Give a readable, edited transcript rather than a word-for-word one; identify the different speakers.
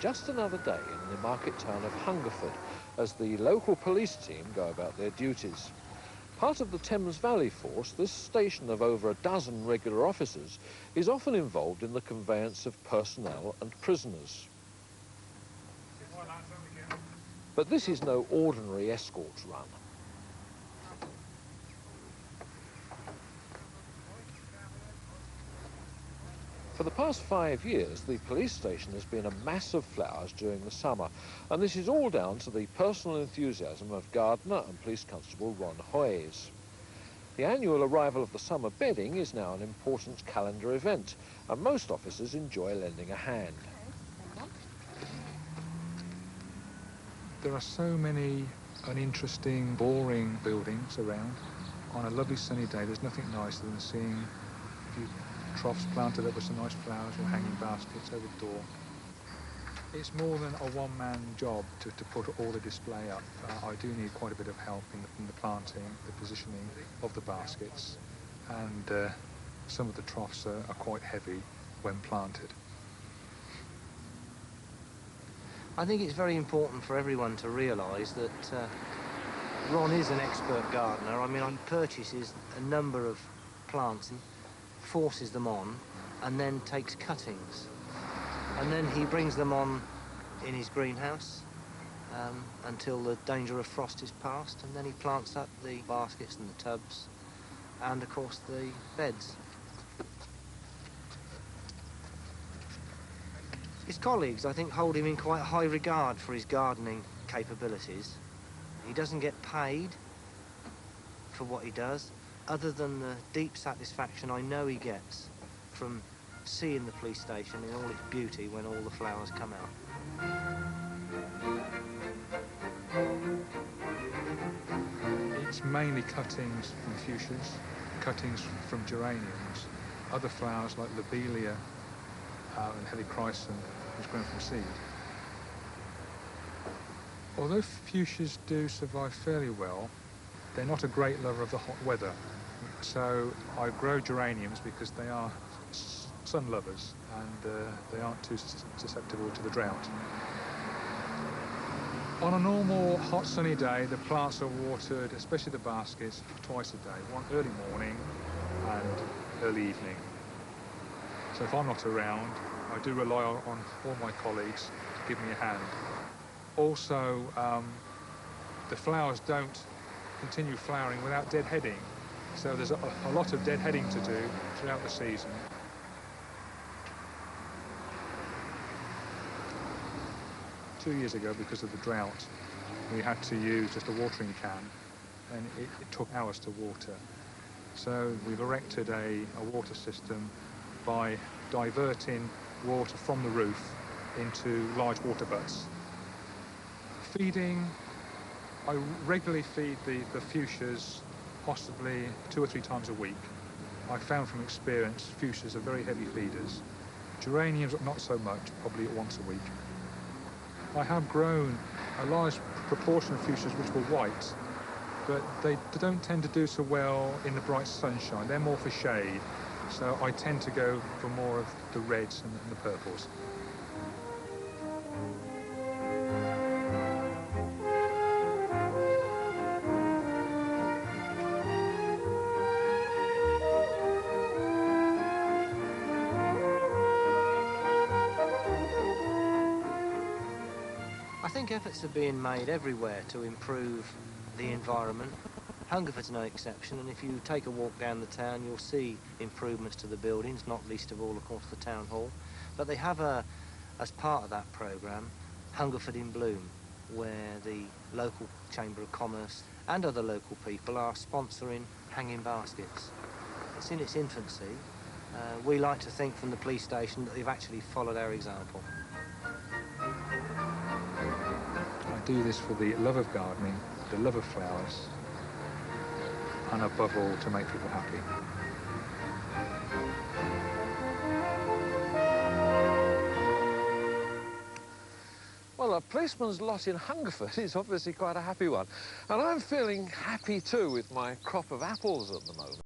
Speaker 1: just another day in the market town of Hungerford as the local police team go about their duties. Part of the Thames Valley force, this station of over a dozen regular officers is often involved in the conveyance of personnel and prisoners. But this is no ordinary escort run. For the past 5 years, the police station has been a mass of flowers during the summer, and this is all down to the personal enthusiasm of gardener and police constable Ron Hoyes. The annual arrival of the summer bedding is now an important calendar event, and most officers enjoy lending a hand.
Speaker 2: There are so many uninteresting, boring buildings around. On a lovely sunny day, there's nothing nicer than seeing a few troughs planted up with some nice flowers or hanging baskets over the door. It's more than a one-man job to put all the display up. I do need quite a bit of help in the planting, the positioning of the baskets, and some of the troughs are quite heavy when planted.
Speaker 3: I think it's very important for everyone to realise that Ron is an expert gardener. I mean, he purchases a number of plants and forces them on and then takes cuttings. And then he brings them on in his greenhouse until the danger of frost is past, and then he plants up the baskets and the tubs and, of course, the beds. His colleagues, I think, hold him in quite high regard for his gardening capabilities. He doesn't get paid for what he does, other than the deep satisfaction I know he gets from seeing the police station in all its beauty when all the flowers come out.
Speaker 2: It's mainly cuttings from fuchsias, cuttings from geraniums, other flowers like lobelia and helichrysum, which grown from seed. Although fuchsias do survive fairly well, they're not a great lover of the hot weather. So I grow geraniums because they are sun lovers and they aren't too susceptible to the drought. On a normal hot sunny day, the plants are watered, especially the baskets, twice a day, one early morning and early evening. So if I'm not around, I do rely on all my colleagues to give me a hand. Also, the flowers don't continue flowering without deadheading, so there's a lot of deadheading to do throughout the season. Two years ago, because of the drought, we had to use just a watering can, and it took hours to water. So we've erected a water system by diverting water from the roof into large water butts. Feeding, I regularly feed the fuchsias possibly 2 or 3 times a week. I found from experience fuchsias are very heavy feeders. Geraniums not so much, probably once a week. I have grown a large proportion of fuchsias which were white, but they don't tend to do so well in the bright sunshine. They're more for shade, so I tend to go for more of the reds and the purples.
Speaker 3: I think efforts are being made everywhere to improve the environment. Hungerford's no exception, and if you take a walk down the town, you'll see improvements to the buildings, not least of all, of course, the town hall. But they have, as part of that programme, Hungerford in Bloom, where the local Chamber of Commerce and other local people are sponsoring hanging baskets. It's in its infancy. We like to think from the police station that they've actually followed our example.
Speaker 2: I do this for the love of gardening, the love of flowers, and above all, to make people happy.
Speaker 1: Well, a policeman's lot in Hungerford is obviously quite a happy one. And I'm feeling happy too with my crop of apples at the moment.